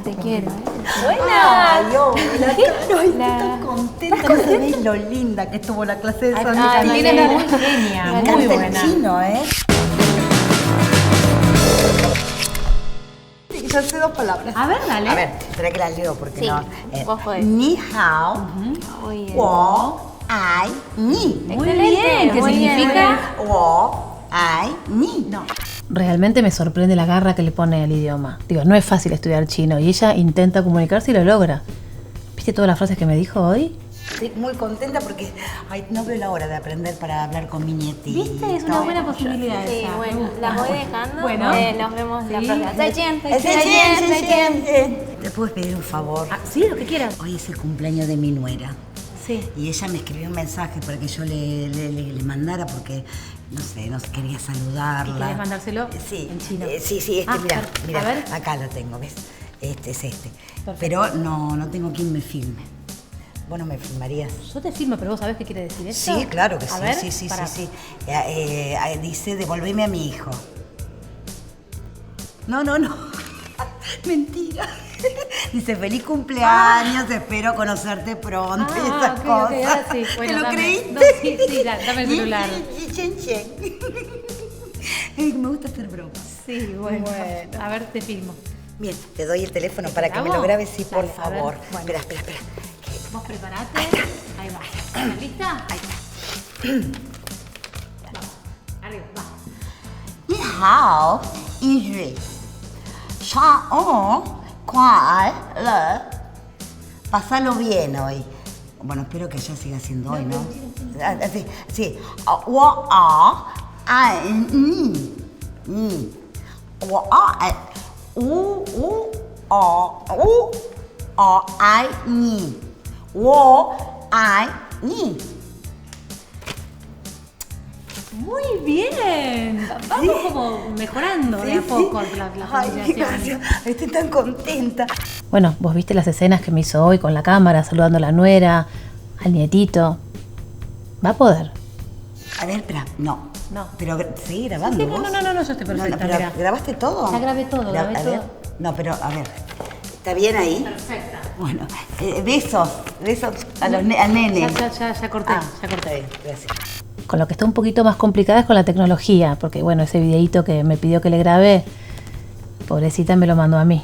te quiero. Buenas. Ay, hola, Caro, estoy La- tan contenta. No sabés lo linda que estuvo la clase de Sandra. Ay, Eres muy muy genia, Me muy encanta buena. el chino, ¿eh? Sí, ya sé 2 palabras. A ver, dale. A ver, espera que la leo porque Sí, no. vos podés. Ni hao, Muy bien. wo, ai, ni. Muy Excelente, bien, ¿qué muy bien, significa? Wo, ai, ni. No. Realmente me sorprende la garra que le pone al idioma. Digo, no es fácil estudiar chino y ella intenta comunicarse y lo logra. ¿Viste todas las frases que me dijo hoy? Estoy muy contenta porque ay, no veo la hora de aprender para hablar con mi nietito. ¿Viste? Es una buena posibilidad Sí, esa. bueno, la voy dejando. Bueno. Nos vemos la Sí. próxima. Zaijian. ¿Te puedes pedir un favor? Ah, sí, lo que quieras. Hoy es el cumpleaños de mi nuera. Sí. Y ella me escribió un mensaje para que yo le mandara porque, no sé, quería saludarla. ¿Y querés mandárselo Sí, en chino? Sí, Ah, mira, a mira, ver. acá lo tengo, ¿ves? Este es este. Perfecto. Pero no tengo quien me filme. ¿Vos no me filmarías? Yo te firmo, pero vos sabés qué quiere decir esto. Sí, claro que A sí, ver, sí. pará. Dice, devolveme a mi hijo. No. Mentira. Dice, feliz cumpleaños, espero conocerte pronto y esas ok, cosas. ahora sí. Bueno, ¿Te lo dame. creíste? No, sí, dame el celular. Me gusta hacer bromas. Sí, bueno. A ver, te filmo. Bien, te doy el teléfono para que me grabo? lo grabes, sí, por Dale, a ver, favor. bueno. Espera. Vos preparate. Ahí va. ¿Estás lista? Ahí va. Vamos. Arriba, va. 你好，英语，生日快乐。Pásalo bien hoy. Bueno, espero que ya siga siendo hoy, ¿no? Sí. 我爱你，我爱你，我爱你。 Muy bien. Vamos como mejorando de a poco la Ay, pronunciación. gracias. Estoy tan contenta. Bueno, vos viste las escenas que me hizo hoy con la cámara, saludando a la nuera, al nietito. ¿Va a poder? A ver, espera, no. No. Pero seguí grabando. Sí, vos. no, yo estoy perfecta. pero mirá. ¿grabaste todo? Ya grabé todo, grabé a ver. todo. No, pero a ver. ¿Está bien ahí? Perfecta. Bueno, besos al nene. Ya corté, ya corté. Está bien, gracias. Con lo que está un poquito más complicada es con la tecnología, porque bueno, ese videíto que me pidió que le grabe, pobrecita me lo mandó a mí.